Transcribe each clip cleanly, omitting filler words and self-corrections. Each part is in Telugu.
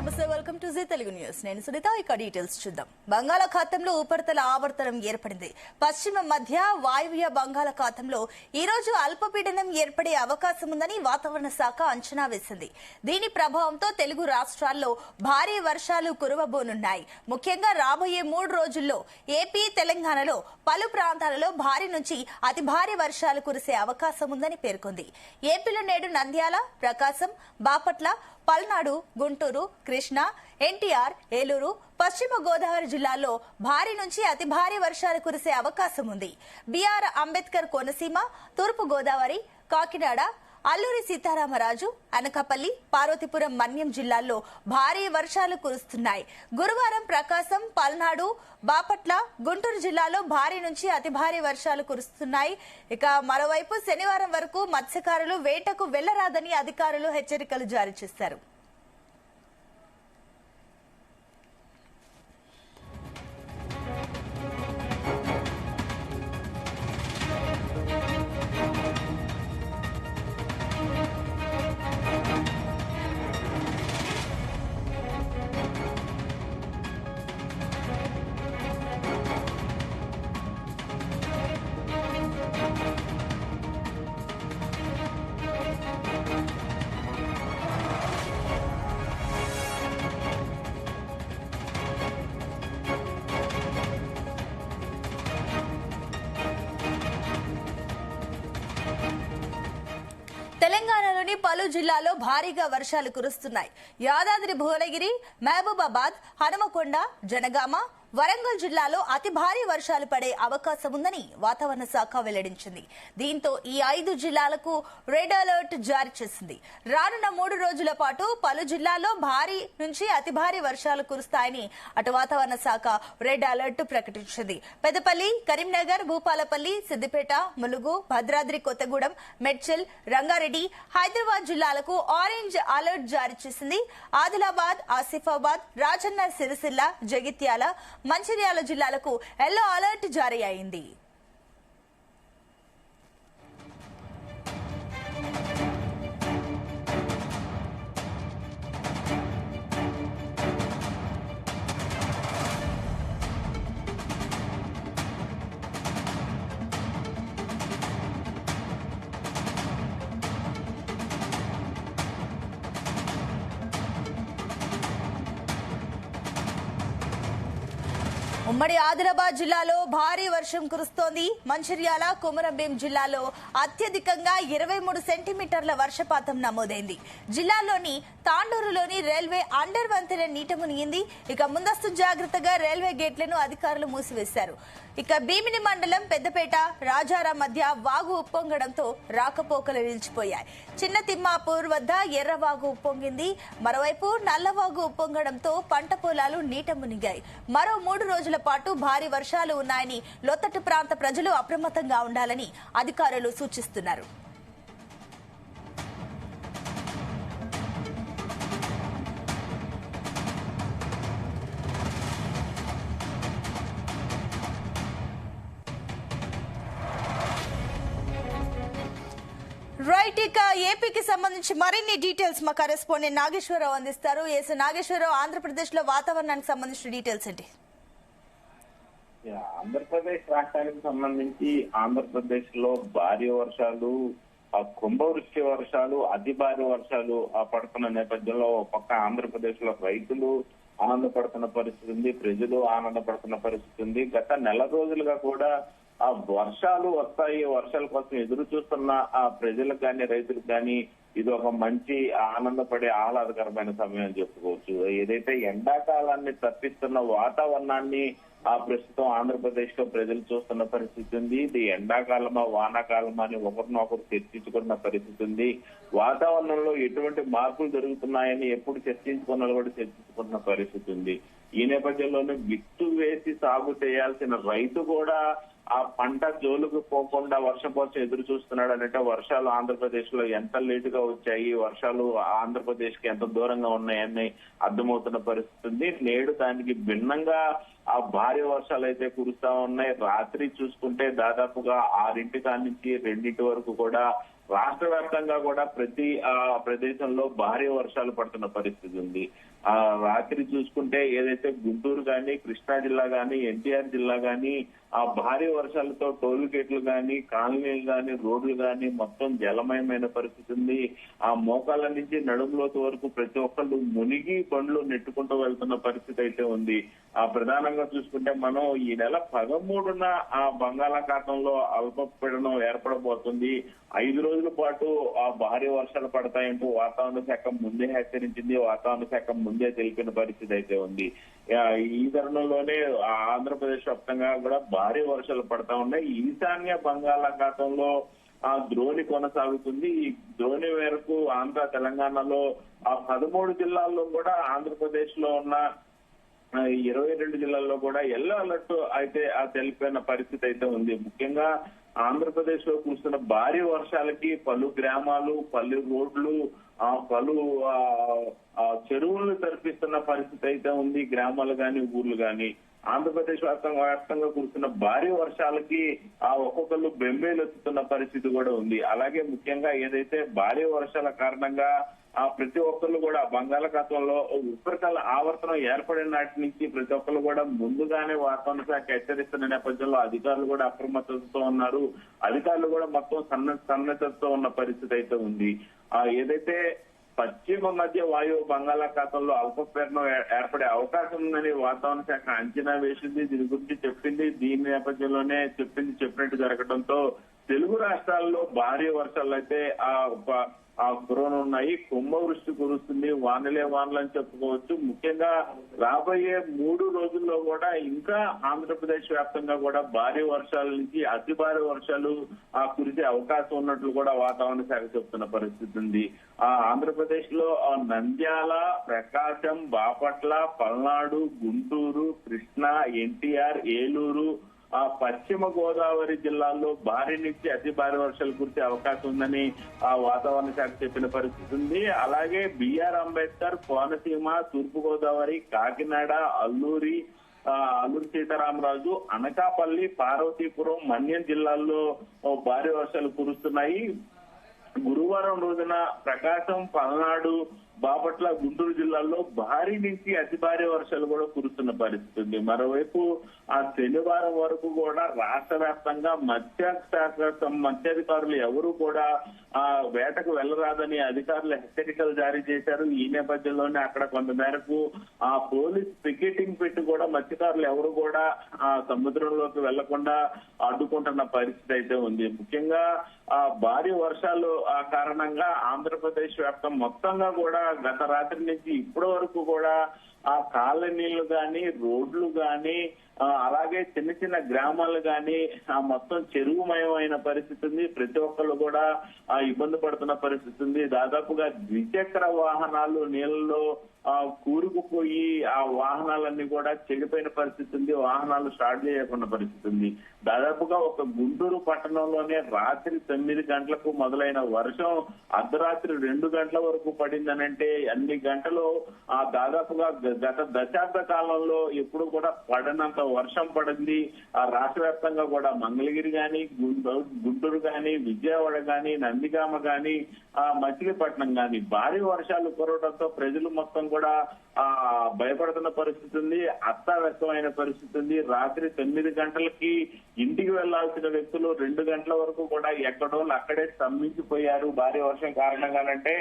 నమస్తే, welcome to Zee Telugu News. నేను సునీత. ఇక డీటెయిల్స్ చూద్దాం. బంగాళాఖాతంలో ఉపరితల ఆవర్తనం ఏర్పడింది. పశ్చిమ మధ్య వాయువ్య బంగాళాఖాతంలో ఈ రోజు అల్పపీడనం ఏర్పడే అవకాశం ఉందని వాతావరణ శాఖ అంచనా వేసింది. దీని ప్రభావంతో తెలుగు రాష్ట్రాల్లో భారీ వర్షాలు కురవబోనున్నాయి. ముఖ్యంగా రాబోయే 3 రోజుల్లో ఏపీ, తెలంగాణలో పలు ప్రాంతాలలో భారీ నుంచి అతి భారీ వర్షాలు కురిసే అవకాశం ఉందని పేర్కొంది. ఏపీలో నేడు నంద్యాల, ప్రకాశం, బాపట్ల, పల్నాడు, గుంటూరు, కృష్ణా, ఎన్టీఆర్, ఏలూరు, పశ్చిమ గోదావరి జిల్లాల్లో భారీ నుంచి అతి భారీ వర్షాలు కురిసే అవకాశం ఉంది. బీఆర్ అంబేద్కర్ కోనసీమ, తూర్పు గోదావరి, కాకినాడ, అల్లూరి సీతారామరాజు, అనకాపల్లి, పార్వతీపురం, మన్యం జిల్లాల్లో భారీ వర్షాలు కురుస్తున్నాయి. గురువారం ప్రకాశం, పల్నాడు, బాపట్ల, గుంటూరు జిల్లాలో భారీ నుంచి అతి భారీ వర్షాలు కురుస్తున్నాయి. ఇక మరోవైపు శనివారం వరకు మత్స్యకారులు వేటకు వెళ్లరాదని అధికారులు హెచ్చరికలు జారీ చేశారు. తెలంగాణలోని పలు జిల్లాల్లో భారీగా వర్షాలు కురుస్తున్నాయి. యాదాద్రి, భువనగిరి, మహబూబాబాద్, హనుమకొండ, జనగామ, వరంగల్ జిల్లాలో అతి భారీ వర్షాలు పడే అవకాశం ఉందని వాతావరణ శాఖ వెల్లడించింది. దీంతో ఈ 5 జిల్లాలకు రెడ్ అలర్ట్ జారీ చేసింది. రానున్న 3 రోజుల పాటు పలు జిల్లాల్లో భారీ నుంచి అతి భారీ వర్షాలు కురుస్తాయని అటు వాతావరణ శాఖ రెడ్ అలర్ట్ ప్రకటించింది. పెద్దపల్లి, కరీంనగర్, భూపాలపల్లి, సిద్దిపేట, ములుగు, భద్రాద్రి కొత్తగూడెం, మేడ్చల్, రంగారెడ్డి, హైదరాబాద్ జిల్లాలకు ఆరెంజ్ అలర్ట్ జారీ చేసింది. ఆదిలాబాద్, ఆసిఫాబాద్, రాజన్న సిరిసిల్ల, జగిత్యాల, మంచిర్యాల జిల్లాలకు ఎల్లో అలర్ట్ జారీ అయింది. ఉమ్మడి ఆదిలాబాద్ జిల్లాలో భారీ వర్షం కురుస్తోంది. మంచిర్యాల, కొమరంభీం జిల్లాలో అత్యధికంగా 23 సెంటీమీటర్ల వర్షపాతం నమోదైంది. జిల్లాలోని తాండూరులోని రైల్వే అండర్ వంతెన నీట మునిగింది. ఇక ముందస్తు జాగ్రత్తగా రైల్వే గేట్లను అధికారులు మూసివేశారు. ఇక భీమిని మండలం పెద్దపేట, రాజారాం మధ్య వాగు ఉప్పొంగడంతో రాకపోకలు నిలిచిపోయాయి. చిన్న తిమ్మాపూర్ వద్ద ఎర్రవాగు ఉప్పొంగింది. మరోవైపు నల్లవాగు ఉప్పొంగడంతో పంట పొలాలు నీట మునిగాయి. మరో 3 రోజుల పాటు భారీ వర్షాలు ఉన్నాయని లోతట్టు ప్రాంత ప్రజలు అప్రమత్తంగా ఉండాలని అధికారులు సూచిస్తున్నారు. రైట్, ఇక ఏపీకి సంబంధించి మరిన్ని డీటెయిల్స్ మా కరెస్పాండెంట్ నాగేశ్వరరావు అందిస్తారు. ఎస్ నాగేశ్వరరావు, ఆంధ్రప్రదేశ్ లో వాతావరణానికి సంబంధించిన డీటెయిల్స్ ఏంటి? ఆంధ్రప్రదేశ్ రాష్ట్రానికి సంబంధించి ఆంధ్రప్రదేశ్ లో భారీ వర్షాలు, కుంభవృష్టి వర్షాలు, అతి భారీ వర్షాలు పడుతున్న నేపథ్యంలో ఒక పక్క ఆంధ్రప్రదేశ్ లో రైతులు ఆనందపడుతున్న పరిస్థితి ఉంది, ప్రజలు ఆనందపడుతున్న పరిస్థితి ఉంది. గత నెల రోజులుగా కూడా ఆ వర్షాలు వస్తాయి, వర్షాల కోసం ఎదురు చూస్తున్న ఆ ప్రజలకు కానీ రైతులకు కానీ ఇది ఒక మంచి ఆనందపడే ఆహ్లాదకరమైన సమయం అని చెప్పుకోవచ్చు. ఏదైతే ఎండాకాలాన్ని తప్పిస్తున్న వాతావరణాన్ని ప్రస్తుతం ఆంధ్రప్రదేశ్ లో ప్రజలు చూస్తున్న పరిస్థితి ఉంది. ఇది ఎండాకాలమా వానాకాలమా అని ఒకరినొకరు చర్చించుకున్న పరిస్థితి ఉంది. వాతావరణంలో ఎటువంటి మార్పులు జరుగుతున్నాయని ఎప్పుడు చర్చించుకున్నా కూడా చర్చించుకున్న పరిస్థితి ఉంది. ఈ నేపథ్యంలోనే విత్తు వేసి సాగు చేయాల్సిన రైతు కూడా ఆ పంట జోలుకు పోకుండా వర్షం కోసం ఎదురు చూస్తున్నాడు. అంటే వర్షాలు ఆంధ్రప్రదేశ్ లో ఎంత లేటుగా వచ్చాయి, వర్షాలు ఆంధ్రప్రదేశ్ కి ఎంత దూరంగా ఉన్నాయని అర్థమవుతున్న పరిస్థితి ఉంది. నేడు దానికి భిన్నంగా ఆ భారీ వర్షాలు అయితే కురుస్తా ఉన్నాయి. రాత్రి చూసుకుంటే దాదాపుగా 6 కాడ నుంచి 2 వరకు కూడా రాష్ట్ర వ్యాప్తంగా కూడా ప్రతి ప్రదేశంలో భారీ వర్షాలు పడుతున్న పరిస్థితి ఉంది. రాత్రి చూసుకుంటే ఏదైతే గుంటూరు గాని, కృష్ణా జిల్లా గాని, ఎన్టీఆర్ జిల్లా గాని ఆ భారీ వర్షాలతో టోల్ గేట్లు గాని, కాలనీలు గాని, రోడ్లు గాని మొత్తం జలమయమైన పరిస్థితి ఉంది. ఆ మోకాళ్ళ నుంచి నడుములోతు వరకు ప్రతి ఒక్కళ్ళు మునిగి బండ్లు నెట్టుకుంటూ వెళ్తున్న పరిస్థితి అయితే ఉంది. ప్రధానంగా చూసుకుంటే మనం ఈ నెల 13న ఆ బంగాళాఖాతంలో అల్పపీడనం ఏర్పడబోతుంది. 5 రోజుల పాటు ఆ భారీ వర్షాలు పడతాయంటూ వాతావరణ శాఖ ముందే హెచ్చరించింది. వాతావరణ శాఖ ముందే తెలిపిన పరిస్థితి అయితే ఉంది. ఈ తరుణంలోనే ఆంధ్రప్రదేశ్ వ్యాప్తంగా కూడా భారీ వర్షాలు పడతా ఉన్నాయి. ఈశాన్య బంగాళాఖాతంలో ఆ ద్రోణి కొనసాగుతుంది. ఈ ద్రోణి మేరకు ఆంధ్ర, తెలంగాణలో ఆ 13 జిల్లాల్లో కూడా, ఆంధ్రప్రదేశ్ లో ఉన్న 22 జిల్లాల్లో కూడా ఎల్లో అలర్ట్ అయితే తెలిపిన పరిస్థితి అయితే ఉంది. ముఖ్యంగా ఆంధ్రప్రదేశ్ లో కురుస్తున్న భారీ వర్షాలకి పలు గ్రామాలు, పలు రోడ్లు, పలు చెరువులను తరిపిస్తున్న పరిస్థితి అయితే ఉంది. గ్రామాలు గాని, ఊర్లు గాని. ఆంధ్రప్రదేశ్ వ్యాప్తంగా కురుస్తున్న భారీ వర్షాలకి ఒక్కొక్కరు బెంబేలెత్తుతున్న పరిస్థితి కూడా ఉంది. అలాగే ముఖ్యంగా ఏదైతే భారీ వర్షాల కారణంగా ప్రతి ఒక్కరు కూడా బంగాళాఖాతంలో ఉపరితల ఆవర్తనం ఏర్పడిన నాటి నుంచి ప్రతి ఒక్కరు కూడా ముందుగానే వాతావరణ శాఖ హెచ్చరిస్తున్న నేపథ్యంలో అధికారులు కూడా అప్రమత్తతో ఉన్నారు. అధికారులు కూడా మొత్తం సన్నద్ధతో ఉన్న పరిస్థితి అయితే ఉంది. ఏదైతే పశ్చిమ మధ్య వాయువు బంగాళాఖాతంలో అల్పపీడనం ఏర్పడే అవకాశం ఉందని వాతావరణ శాఖ అంచనా వేసింది. దీని గురించి చెప్పింది. దీని నేపథ్యంలోనే చెప్పినట్టు జరగడంతో తెలుగు రాష్ట్రాల్లో భారీ వర్షాలు అయితే కురవనున్నాయి. కుంభవృష్టి కురుస్తుంది. వానలే వానలని చెప్పుకోవచ్చు. ముఖ్యంగా రాబోయే 3 రోజుల్లో కూడా ఇంకా ఆంధ్రప్రదేశ్ వ్యాప్తంగా కూడా భారీ వర్షాల నుంచి అతి భారీ వర్షాలు కురిసే అవకాశం ఉన్నట్లు కూడా వాతావరణ శాఖ చెప్తున్న పరిస్థితి ఉంది. ఆంధ్రప్రదేశ్ లో నంద్యాల, ప్రకాశం, బాపట్ల, పల్నాడు, గుంటూరు, కృష్ణా, ఎన్టీఆర్, ఏలూరు, పశ్చిమ గోదావరి జిల్లాల్లో భారీ నుంచి అతి భారీ వర్షాలు కురిసే అవకాశం ఉందని వాతావరణ శాఖ చెప్పిన పరిస్థితి ఉంది. అలాగే బిఆర్ అంబేద్కర్, కోనసీమ, తూర్పు గోదావరి, కాకినాడ, అల్లూరి సీతారామరాజు, అనకాపల్లి, పార్వతీపురం, మన్యం జిల్లాల్లో భారీ వర్షాలు కురుస్తున్నాయి. గురువారం రోజున ప్రకాశం, పల్నాడు, బాపట్ల, గుంటూరు జిల్లాల్లో భారీ నుంచి అతి భారీ వర్షాలు కూడా కురుస్తున్న పరిస్థితి ఉంది. మరోవైపు శనివారం వరకు కూడా రాష్ట్ర వ్యాప్తంగా మత్స్యాధికారులు ఎవరు కూడా వేటకు వెళ్లరాదని అధికారులు హెచ్చరికలు జారీ చేశారు. ఈ నేపథ్యంలోనే అక్కడ కొంత మేరకు పోలీస్ పికెటింగ్ పెట్టి కూడా మత్స్యకారులు ఎవరు కూడా సముద్రంలోకి వెళ్లకుండా అడ్డుకుంటున్న పరిస్థితి అయితే ఉంది. ముఖ్యంగా భారీ వర్షాలు కారణంగా ఆంధ్రప్రదేశ్ వ్యాప్తం మొత్తంగా కూడా గత రాత్రి నుంచి ఇప్పటి వరకు కూడా కాలనీలు గాని, రోడ్లు గాని, అలాగే చిన్న చిన్న గ్రామాలు గాని మొత్తం చెరువుమయమైన పరిస్థితి ఉంది. ప్రతి ఒక్కళ్ళు కూడా ఇబ్బంది పడుతున్న పరిస్థితి ఉంది. దాదాపుగా ద్విచక్ర వాహనాలు నీళ్ళలో కూరుకుపోయి ఆ వాహనాలన్నీ కూడా చెడిపోయిన పరిస్థితి ఉంది. వాహనాలు స్టార్ట్ చేయకుండా పరిస్థితి ఉంది. దాదాపుగా ఒక గుంటూరు పట్టణంలోనే రాత్రి 9 గంటలకు మొదలైన వర్షం అర్ధరాత్రి 2 గంటల వరకు పడిందనంటే అన్ని గంటలు దాదాపుగా గత దశాబ్ద కాలంలో ఎప్పుడు కూడా పడనంత వర్షం పడింది. రాష్ట్ర వ్యాప్తంగా కూడా మంగళగిరి గాని, గుంటూరు గాని, విజయవాడ గాని, నందిగామ గాని, మచిలీపట్నం గాని భారీ వర్షాలు కురవడంతో ప్రజలు మొత్తం కూడా భయపడుతున్న పరిస్థితి ఉంది. అస్తవ్యస్తమైన పరిస్థితి ఉంది. రాత్రి 9 గంటలకి ఇంటికి వెళ్లాల్సిన వ్యక్తులు 2 గంటల వరకు కూడా ఎక్కడో అక్కడే స్తంభించిపోయారు భారీ వర్షం కారణంగానంటే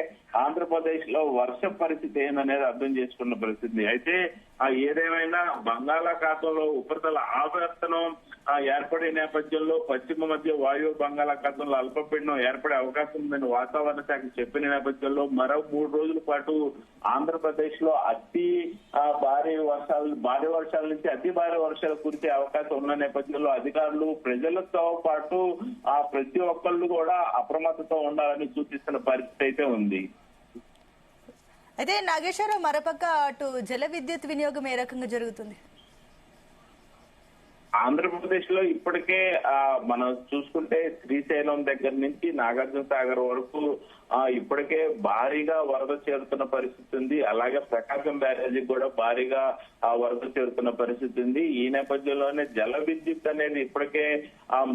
ఆంధ్రప్రదేశ్ లో వర్ష పరిస్థితి ఏందనేది అర్థం చేసుకున్న పరిస్థితి. అయితే ఏదేమైనా బంగాళాఖాతంలో ఉపరితల ఆవర్తనం ఏర్పడే నేపథ్యంలో పశ్చిమ మధ్య వాయువు బంగాళాఖాతంలో అల్పపీడనం ఏర్పడే అవకాశం ఉందని వాతావరణ శాఖ చెప్పిన నేపథ్యంలో మరో 3 రోజుల పాటు ఆంధ్రప్రదేశ్ లో భారీ వర్షాల నుంచి అతి భారీ వర్షాలు కురిసే అవకాశం ఉన్న నేపథ్యంలో అధికారులు ప్రజలతో పాటు ప్రతి ఒక్కళ్ళు కూడా అప్రమత్తతో ఉండాలని సూచిస్తున్న పరిస్థితి అయితే ఉంది. అయితే నాగేశ్వరరావు, మరోపక్క అటు జల విద్యుత్ వినియోగం ఏ రకంగా జరుగుతుంది? ఆంధ్రప్రదేశ్ లో ఇప్పటికే మనం చూసుకుంటే శ్రీశైలం దగ్గర నుంచి నాగార్జున సాగర్ వరకు ఇప్పటికే భారీగా వరద చేరుతున్న పరిస్థితి ఉంది. అలాగే ప్రకాశం బ్యారేజీకి కూడా భారీగా వరద చేరుతున్న పరిస్థితి ఉంది. ఈ నేపథ్యంలోనే జల విద్యుత్ అనేది ఇప్పటికే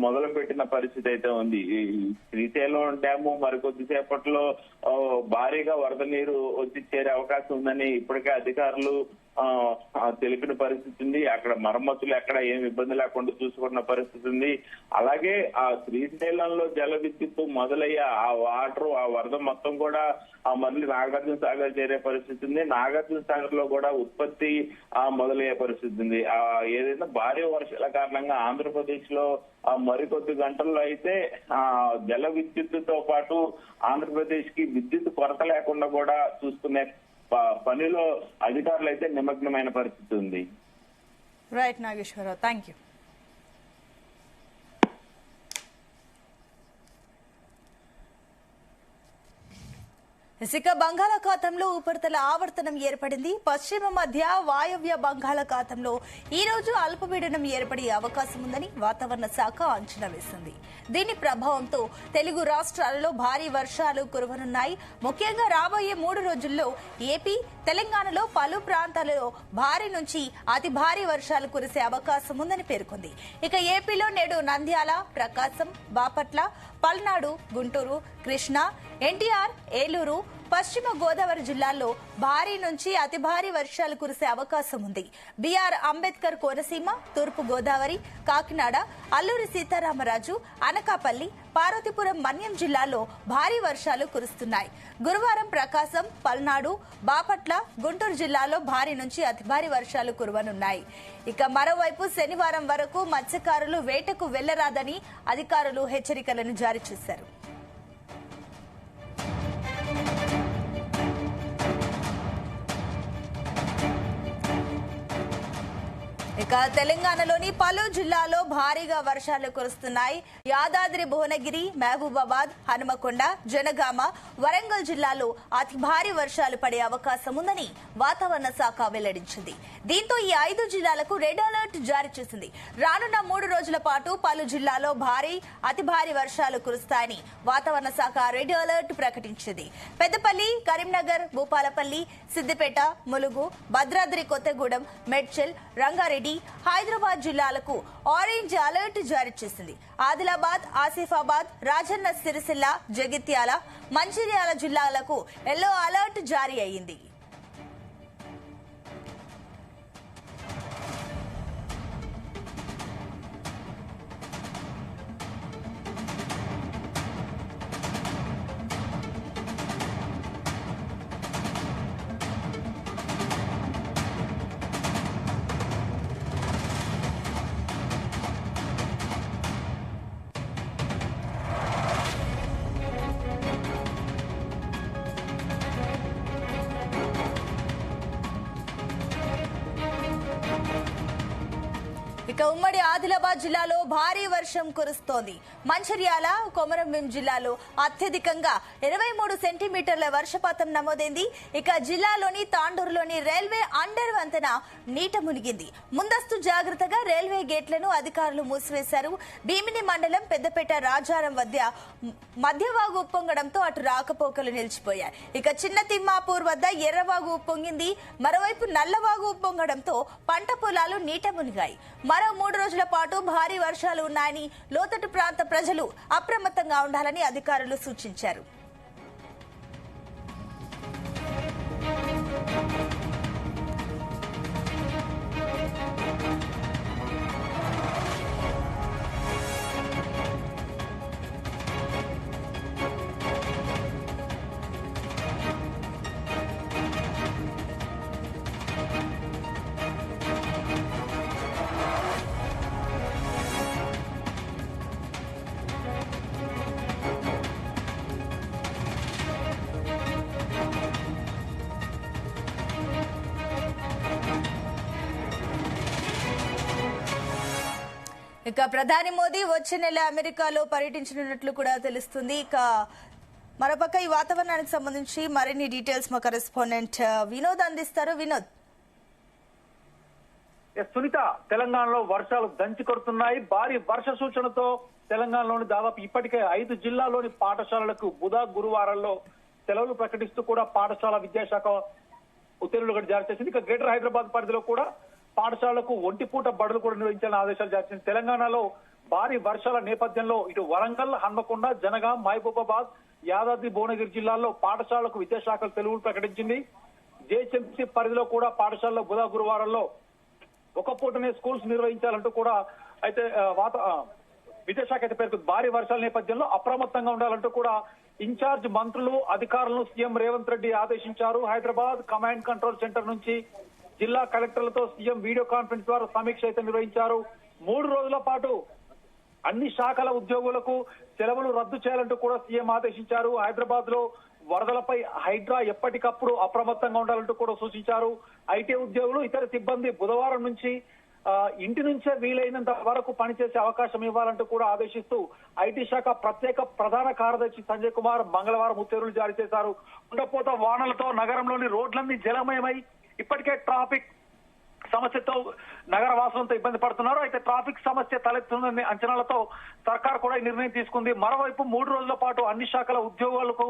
మొదలు పెట్టిన పరిస్థితి అయితే ఉంది. ఈ శ్రీశైలం డ్యాము మరికొద్దిసేపట్లో భారీగా వరద నీరు వచ్చి చేరే అవకాశం ఉందని ఇప్పటికే అధికారులు తెలిపిన పరిస్థితి ఉంది. అక్కడ మరమ్మతులు ఎక్కడ ఏమి ఇబ్బంది లేకుండా చూసుకున్న పరిస్థితి ఉంది. అలాగే ఆ శ్రీశైలంలో జల విద్యుత్ మొదలయ్యే ఆ వాటర్ ఆ వరద మొత్తం కూడా మళ్ళీ నాగార్జున సాగర్ చేరే పరిస్థితి ఉంది. నాగార్జున సాగర్ లో కూడా ఉత్పత్తి మొదలయ్యే పరిస్థితి ఉంది. ఏదైనా భారీ వర్షాల కారణంగా ఆంధ్రప్రదేశ్ లో మరికొద్ది గంటల్లో అయితే జల విద్యుత్తుతో పాటు ఆంధ్రప్రదేశ్ కి విద్యుత్ కొరత లేకుండా కూడా చూసుకునే పనిలో అధికారులు అయితే నిమగ్నమైన పరిస్థితి ఉంది. Right Nageswara Rao, thank you. ఇక బంగాళాఖాతంలో ఉపరితల ఆవర్తనం ఏర్పడింది. పశ్చిమ మధ్య వాయవ్య బంగాళాఖాతంలో ఈ రోజు అల్పపీడనం ఏర్పడే అవకాశం ఉందని వాతావరణ శాఖ అంచనా వేసింది. దీని ప్రభావంతో తెలుగు రాష్ట్రాలలో భారీ వర్షాలు కురవనున్నాయి. ముఖ్యంగా రాబోయే 3 రోజుల్లో ఏపీ, తెలంగాణలో పలు ప్రాంతాలలో భారీ నుంచి అతి భారీ వర్షాలు కురిసే అవకాశం ఉందని పేర్కొంది. ఇక ఏపీలో నేడు నంద్యాల, ప్రకాశం, బాపట్ల, పల్నాడు, గుంటూరు, కృష్ణా, ఎన్టీఆర్, ఏలూరు, పశ్చిమ గోదావరి జిల్లాల్లో భారీ నుంచి అతి భారీ వర్షాలు కురిసే అవకాశం ఉంది. బీఆర్ అంబేద్కర్ కోనసీమ, తూర్పు గోదావరి, కాకినాడ, అల్లూరి సీతారామరాజు, అనకాపల్లి, పార్వతీపురం, మన్యం జిల్లాల్లో భారీ వర్షాలు కురుస్తున్నాయి. గురువారం ప్రకాశం, పల్నాడు, బాపట్ల, గుంటూరు జిల్లాలో భారీ నుంచి అతి భారీ వర్షాలు కురవనున్నాయి. ఇక మరోవైపు శనివారం వరకు మత్స్యకారులు వేటకు వెళ్లరాదని అధికారులు హెచ్చరికలను జారీ చేశారు. ఇక తెలంగాణలోని పలు జిల్లాల్లో భారీగా వర్షాలు కురుస్తున్నాయి. యాదాద్రి, భువనగిరి, మహబూబాబాద్, హనుమకొండ, జనగామ, వరంగల్ జిల్లాలో అతి భారీ వర్షాలు పడే అవకాశం ఉందని వాతావరణ శాఖ వెల్లడించింది. దీంతో ఈ 5 జిల్లాలకు రెడ్ అలర్ట్ జారీ చేసింది. రానున్న 3 రోజుల పాటు పలు జిల్లాల్లో భారీ, అతి భారీ వర్షాలు కురుస్తాయని వాతావరణ శాఖ రెడ్ అలర్ట్ ప్రకటించింది. పెద్దపల్లి, కరీంనగర్, భూపాలపల్లి, సిద్దిపేట, ములుగు, భద్రాద్రి కొత్తగూడెం, మేడ్చల్, రంగారెడ్డి, హైదరాబాద్ జిల్లాలకు ఆరెంజ్ అలర్ట్ జారీ చేసింది. ఆదిలాబాద్, ఆసిఫాబాద్, రాజన్న సిరిసిల్ల, జగిత్యాల, మంచిర్యాల జిల్లాలకు ఎల్లో అలర్ట్ జారీ అయింది. ఇక ఉమ్మడి ఆదిలాబాద్ జిల్లాలో భారీ వర్షం కురుస్తోంది. మంచిర్యాల, కొమరంభీం జిల్లాలో అత్యధికంగా 23 సెంటీమీటర్ల వర్షపాతం నమోదైంది. ఇక జిల్లాలోని తాండూరులోని రైల్వే అండర్ వంతెన నీట మునిగింది. ముందస్తు జాగ్రత్తగా రైల్వే గేట్లను అధికారులు మూసివేశారు. భీమిని మండలం పెద్దపేట రాజారం మధ్యవాగు ఉప్పొంగడంతో అటు రాకపోకలు నిలిచిపోయాయి. ఇక చిన్న తిమ్మాపూర్ వద్ద ఎర్రవాగు ఉప్పొంగింది. మరోవైపు నల్లవాగు ఉప్పొంగడంతో పంట పొలాలు నీట మునిగాయి. మరో 3 రోజుల పాటు భారీ వర్షాలు ఉన్నాయని లోతట్టు ప్రాంత ప్రజలు అప్రమత్తంగా ఉండాలని అధికారులు సూచించారు. ఇక ప్రధాని మోదీ వచ్చే నెల అమెరికాలో పర్యటించనున్నట్లు కూడా తెలుస్తుంది. ఇక మరోపక్క ఈ వాతావరణానికి సంబంధించి మరిన్ని డీటెయిల్స్ మా కరెస్పాండెంట్ వినోద్ అందిస్తారు. వినోద్. సునీత, తెలంగాణలో వర్షాలు దంచి కొడుతున్నాయి. భారీ వర్ష సూచనతో తెలంగాణలోని దాదాపు ఇప్పటికే 5 జిల్లాల్లోని పాఠశాలలకు బుధ గురువారాల్లో సెలవులు ప్రకటిస్తూ కూడా పాఠశాల విద్యాశాఖ ఉత్తర్వులు కూడా జారీ చేసింది. ఇక గ్రేటర్ హైదరాబాద్ పరిధిలో కూడా పాఠశాలకు ఒంటిపూట బడులు కూడా నిర్వహించాలని ఆదేశాలు జారీ చేసింది. తెలంగాణలో భారీ వర్షాల నేపథ్యంలో ఇటు వరంగల్, హన్మకొండ, జనగాం, మహబూబాబాద్, యాదాద్రి, భువనగిరి జిల్లాల్లో పాఠశాలకు విద్యాశాఖ సెలవులు ప్రకటించింది. జేహెచ్ఎంసీ పరిధిలో కూడా పాఠశాలలో బుధ గురువారంలో ఒక పూటనే స్కూల్స్ నిర్వహించాలంటూ కూడా అయితే విద్యాశాఖ అయితే పేర్కొంది. భారీ వర్షాల నేపథ్యంలో అప్రమత్తంగా ఉండాలంటూ కూడా ఇన్ఛార్జ్ మంత్రులు, అధికారులను సీఎం రేవంత్ రెడ్డి ఆదేశించారు. హైదరాబాద్ కమాండ్ కంట్రోల్ సెంటర్ నుంచి జిల్లా కలెక్టర్లతో సీఎం వీడియో కాన్ఫరెన్స్ ద్వారా సమీక్ష అయితే నిర్వహించారు. 3 రోజుల పాటు అన్ని శాఖల ఉద్యోగులకు సెలవులు రద్దు చేయాలంటూ కూడా సీఎం ఆదేశించారు. హైదరాబాద్ లో వరదలపై హైడ్రా ఎప్పటికప్పుడు అప్రమత్తంగా ఉండాలంటూ కూడా సూచించారు. ఐటీ ఉద్యోగులు, ఇతర సిబ్బంది బుధవారం నుంచి ఇంటి నుంచే వీలైనంత వరకు పనిచేసే అవకాశం ఇవ్వాలంటూ కూడా ఆదేశిస్తూ ఐటీ శాఖ ప్రత్యేక ప్రధాన కార్యదర్శి సంజయ్ కుమార్ మంగళవారం ఉత్తర్వులు జారీ చేశారు. ఉండపోత వానలతో నగరంలోని రోడ్లన్నీ జలమయమై ఇప్పటికే ట్రాఫిక్ సమస్యతో నగర వాసులంతా ఇబ్బంది పడుతున్నారు. అయితే ట్రాఫిక్ సమస్య తలెత్తుందని అంచనాలతో సర్కార్ కూడా ఈ నిర్ణయం తీసుకుంది. మరోవైపు 3 రోజుల పాటు అన్ని శాఖల ఉద్యోగులకు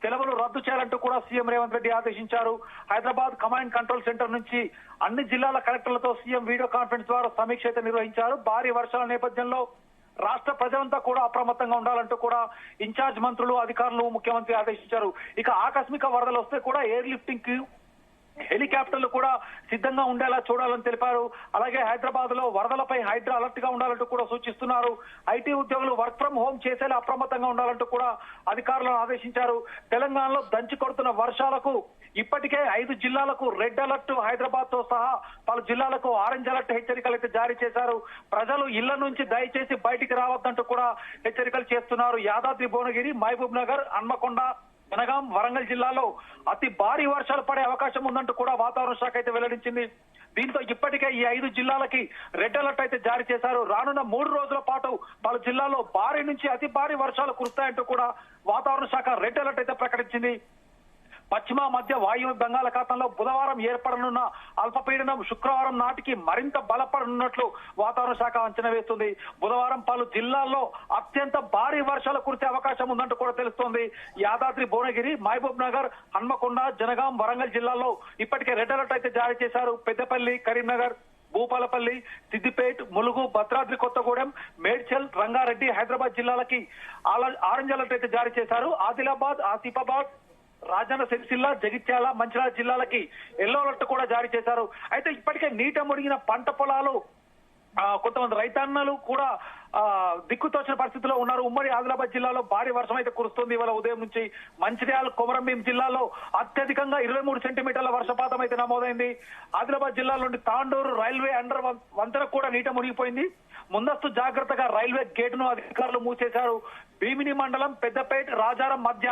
సెలవులు రద్దు చేయాలంటూ కూడా సీఎం రేవంత్ రెడ్డి ఆదేశించారు. హైదరాబాద్ కమాండ్ కంట్రోల్ సెంటర్ నుంచి అన్ని జిల్లాల కలెక్టర్లతో సీఎం వీడియో కాన్ఫరెన్స్ ద్వారా సమీక్ష అయితే నిర్వహించారు. భారీ వర్షాల నేపథ్యంలో రాష్ట్ర ప్రజలంతా కూడా అప్రమత్తంగా ఉండాలంటూ కూడా ఇన్ఛార్జ్ మంత్రులు, అధికారులు, ముఖ్యమంత్రి ఆదేశించారు. ఇక ఆకస్మిక వరదలు వస్తే కూడా ఎయిర్ లిఫ్టింగ్ కి హెలికాప్టర్లు కూడా సిద్ధంగా ఉండేలా చూడాలని తెలిపారు. అలాగే హైదరాబాద్ లో వరదలపై హైడ్రా అలర్ట్ గా ఉండాలంటూ కూడా సూచిస్తున్నారు. ఐటీ ఉద్యోగులు వర్క్ ఫ్రం హోం చేసేలా అప్రమత్తంగా ఉండాలంటూ కూడా అధికారులను ఆదేశించారు. తెలంగాణలో దంచి కొడుతున్న వర్షాలకు ఇప్పటికే 5 జిల్లాలకు రెడ్ అలర్ట్, హైదరాబాద్ తో సహా పలు జిల్లాలకు ఆరెంజ్ అలర్ట్ హెచ్చరికలు అయితే జారీ చేశారు. ప్రజలు ఇళ్ల నుంచి దయచేసి బయటికి రావద్దంటూ కూడా హెచ్చరికలు చేస్తున్నారు. యాదాద్రి, భువనగిరి, మహబూబ్ నగర్, హన్మకొండ, జనగాం, వరంగల్ జిల్లాలో అతి భారీ వర్షాలు పడే అవకాశం ఉందంటూ కూడా వాతావరణ శాఖ అయితే వెల్లడించింది. దీంతో ఇప్పటికే ఈ 5 జిల్లాలకి రెడ్ అలర్ట్ అయితే జారీ చేశారు. రానున్న 3 రోజుల పాటు పలు జిల్లాల్లో భారీ నుంచి అతి భారీ వర్షాలు కురుస్తాయంటూ కూడా వాతావరణ శాఖ రెడ్ అలర్ట్ అయితే ప్రకటించింది. పశ్చిమ మధ్య వాయువ్య బంగాళాఖాతంలో బుధవారం ఏర్పడనున్న అల్పపీడనం శుక్రవారం నాటికి మరింత బలపడనున్నట్లు వాతావరణ శాఖ అంచనా వేస్తుంది. బుధవారం పలు జిల్లాల్లో అత్యంత భారీ వర్షాలు కురిసే అవకాశం ఉందంటూ కూడా తెలుస్తోంది. యాదాద్రి, భువనగిరి, మహబూబ్ నగర్, హన్మకొండ, జనగాం, వరంగల్ జిల్లాల్లో ఇప్పటికే రెడ్ అలర్ట్ అయితే జారీ చేశారు. పెద్దపల్లి, కరీంనగర్, భూపాలపల్లి, సిద్దిపేట్, ములుగు, భద్రాద్రి కొత్తగూడెం, మేడ్చల్, రంగారెడ్డి, హైదరాబాద్ జిల్లాలకి ఆరెంజ్ అలర్ట్ అయితే జారీ చేశారు. ఆదిలాబాద్, ఆసిఫాబాద్, రాజన్న సిరిసిల్ల, జగిత్యాల, మంచిర్యాల జిల్లాలకి ఎల్లో అలర్ట్ కూడా జారీ చేశారు. అయితే ఇప్పటికే నీట మునిగిన పంట పొలాలు కొంతమంది రైతన్నలు కూడా దిక్కుతోచిన పరిస్థితిలో ఉన్నారు. ఉమ్మడి ఆదిలాబాద్ జిల్లాలో భారీ వర్షం అయితే కురుస్తుంది. ఇవాళ ఉదయం నుంచి మంచిర్యాల, కొమరంభీం జిల్లాలో అత్యధికంగా 23 సెంటీమీటర్ల వర్షపాతం అయితే నమోదైంది. ఆదిలాబాద్ జిల్లాలోని తాండూరు రైల్వే అండర్ వంతెన కూడా నీట మునిగిపోయింది. ముందస్తు జాగ్రత్తగా రైల్వే గేటును అధికారులు మూసేశారు. భీమిని మండలం పెద్దపేట, రాజారం మధ్య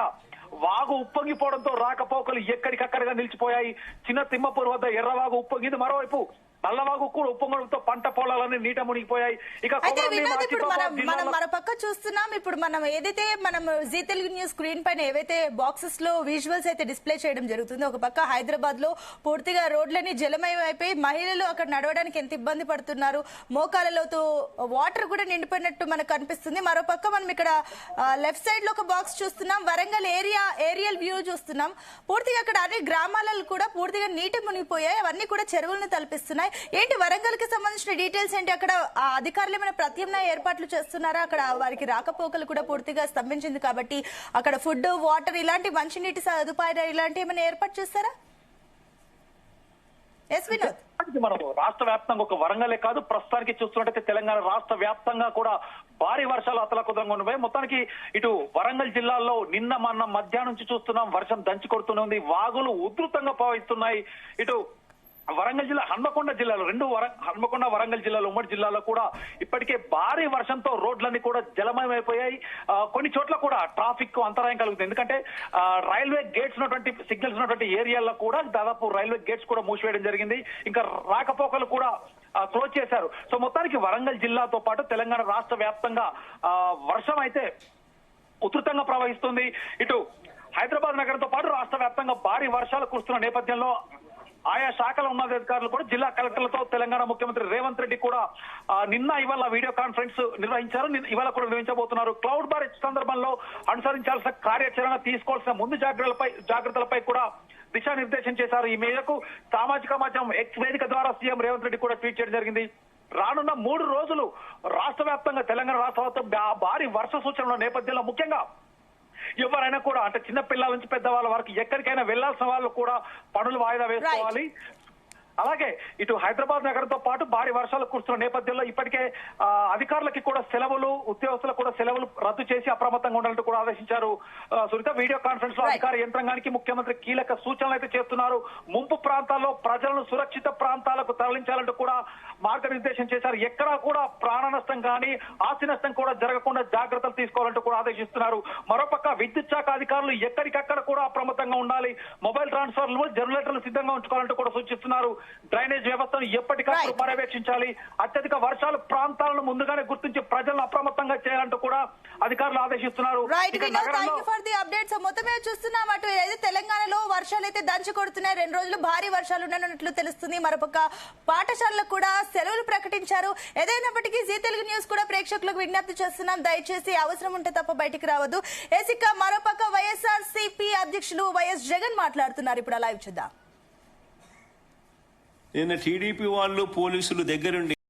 వాగు ఉప్పొంగిపోవడంతో రాకపోకలు ఎక్కడికక్కడగా నిలిచిపోయాయి. చిన్న తిమ్మపూర్ వద్ద ఎర్రవాగు ఉప్పొంగింది. మరోవైపు నల్లవాగు కూడా ఉప్పొంగడంతో పంట పొలాలన్నీ నీట మునిగిపోయాయి. ఇక మన పక్క చూస్తున్నాం. ఇప్పుడు మనం జీ తెలుగు న్యూస్ స్క్రీన్ పైన ఏవైతే బాక్సెస్ లో విజువల్స్ అయితే డిస్ప్లే చేయడం జరుగుతుంది. ఒక పక్క హైదరాబాద్ లో పూర్తిగా రోడ్లన్నీ జలమయం అయిపోయి మహిళలు అక్కడ నడవడానికి ఎంత ఇబ్బంది పడుతున్నారు. మోకాళ్ళలోతో వాటర్ కూడా నిండిపోయినట్టు మనకు కనిపిస్తుంది. మరో పక్క మనం ఇక్కడ లెఫ్ట్ సైడ్ లో ఒక బాక్స్ చూస్తున్నాం. వరంగల్ ఏరియల్ వ్యూ చూస్తున్నాం. పూర్తిగా అక్కడ అన్ని గ్రామాలలో కూడా పూర్తిగా నీట మునిగిపోయాయి. అవన్నీ కూడా చెరువులను తలపిస్తున్నాయి. ఏంటి వరంగల్ కి సంబంధించిన డీటెయిల్స్ ఏంటి? అక్కడ అధికారులు ఏమైనా ప్రత్యామ్నాయ ఏర్పాట్లు చేస్తున్నారా? అక్కడ వారికి రాకపోకలు కూడా పూర్తిగా స్తంభించింది కాబట్టి అక్కడ ఫుడ్, వాటర్, ఇలాంటి మంచినీటి సదుపాయాలు ఇలాంటి ఏమైనా ఏర్పాటు చేస్తారా? మనం రాష్ట్ర వ్యాప్తంగా ఒక వరంగలే కాదు, ప్రస్తుతానికి చూస్తున్నట్టయితే తెలంగాణ రాష్ట్ర వ్యాప్తంగా కూడా భారీ వర్షాలు అతలాకుతలంగా ఉన్నాయి. మొత్తానికి ఇటు వరంగల్ జిల్లాలో నిన్న మొన్న మధ్యాహ్నం నుంచి చూస్తున్నాం వర్షం దంచి కొడుతూనే ఉంది. వాగులు ఉధృతంగా ప్రవహిస్తున్నాయి. ఇటు వరంగల్ జిల్లా, హన్మకొండ జిల్లాలో హన్మకొండ, వరంగల్ జిల్లాలో, ఉమ్మడి జిల్లాలో కూడా ఇప్పటికే భారీ వర్షంతో రోడ్లన్నీ కూడా జలమయమైపోయాయి. కొన్ని చోట్ల కూడా ట్రాఫిక్ అంతరాయం కలుగుతుంది. ఎందుకంటే రైల్వే గేట్స్ ఉన్నటువంటి సిగ్నల్స్ ఉన్నటువంటి ఏరియాల్లో కూడా దాదాపు రైల్వే గేట్స్ కూడా మూసివేయడం జరిగింది. ఇంకా రాకపోకలు కూడా క్లోజ్ చేశారు. సో మొత్తానికి వరంగల్ జిల్లాతో పాటు తెలంగాణ రాష్ట్ర వ్యాప్తంగా వర్షం అయితే ఉధృతంగా ప్రవహిస్తుంది. ఇటు హైదరాబాద్ నగరంతో పాటు రాష్ట్ర వ్యాప్తంగా భారీ వర్షాలు కురుస్తున్న నేపథ్యంలో ఆయా శాఖల ఉన్నతాధికారులు కూడా జిల్లా కలెక్టర్లతో తెలంగాణ ముఖ్యమంత్రి రేవంత్ రెడ్డి కూడా నిన్న ఇవాళ వీడియో కాన్ఫరెన్స్ నిర్వహించారు. ఇవాళ కూడా నిర్వహించబోతున్నారు. క్లౌడ్ బర్స్ట్ సందర్భంలో అనుసరించాల్సిన కార్యాచరణ, తీసుకోవాల్సిన ముందు జాగ్రత్తలపై కూడా దిశానిర్దేశం చేశారు. ఈ మేరకు సామాజిక మాధ్యమం ఎక్స్ వేదిక ద్వారా సీఎం రేవంత్ రెడ్డి కూడా ట్వీట్ చేయడం జరిగింది. రానున్న 3 రోజులు రాష్ట్ర వ్యాప్తంగా తెలంగాణ రాష్ట్ర వ్యాప్తంగా భారీ వర్ష సూచనల నేపథ్యంలో ముఖ్యంగా ఎవరైనా కూడా అంటే చిన్న పిల్లల నుంచి పెద్దవాళ్ళ వరకు ఎక్కడికైనా వెళ్లాల్సిన వాళ్ళు కూడా పనులు వాయిదా వేసుకోవాలి. అలాగే ఇటు హైదరాబాద్ నగరంతో పాటు భారీ వర్షాలు కురుస్తున్న నేపథ్యంలో ఇప్పటికే అధికారులకి కూడా సెలవులు, ఉద్యోగస్తులకు కూడా సెలవులు రద్దు చేసి అప్రమత్తంగా ఉండాలంటూ కూడా ఆదేశించారు. సునీత, వీడియో కాన్ఫరెన్స్ లో అధికార యంత్రాంగానికి ముఖ్యమంత్రి కీలక సూచనలు అయితే చేస్తున్నారు. ముంపు ప్రాంతాల్లో ప్రజలను సురక్షిత ప్రాంతాలకు తరలించాలంటూ కూడా మార్గనిర్దేశం చేశారు. ఎక్కడా కూడా ప్రాణ నష్టం కానీ ఆస్తి నష్టం కూడా జరగకుండా జాగ్రత్తలు తీసుకోవాలంటూ కూడా ఆదేశిస్తున్నారు. మరోపక్క విద్యుత్ శాఖ అధికారులు ఎక్కడికక్కడ కూడా అప్రమత్తంగా ఉండాలి. మొబైల్ ట్రాన్స్ఫర్లు, జనరేటర్లు సిద్ధంగా ఉంచుకోవాలంటూ కూడా సూచిస్తున్నారు. డ్రైనేజ్ వ్యవస్థను ఎప్పటికప్పుడు పర్యవేక్షించాలి. అత్యధిక వర్షాలు ప్రాంతాలను ముందుగానే గుర్తించి ప్రజలను అప్రమత్తంగా చేయాలంటూ కూడా అధికారులు ఆదేశిస్తున్నారు. మొత్తమే చూస్తున్నాం, అటు ఏదైతే తెలంగాణలో వర్షాలు అయితే దంచి కొడుతున్నాయి. 2 రోజులు భారీ వర్షాలు ఉండనున్నట్లు తెలుస్తుంది. మరొక పాఠశాలకు కూడా సెలవులు ప్రకటించారు. ఏదైనప్పటికీ జీ తెలుగు న్యూస్ కూడా ప్రేక్షకులకు విజ్ఞప్తి చేస్తున్నాం, దయచేసి అవసరం ఉంటే తప్ప బయటికి రావద్దు. ఏసిక మరోపక్క వైఎస్ఆర్సీపీ అధ్యక్షులు వైఎస్ జగన్ మాట్లాడుతున్నారు. ఇప్పుడు లైవ్ చూద్దాం. నిన్న టీడీపీ వాళ్ళు పోలీసులు దగ్గరుండి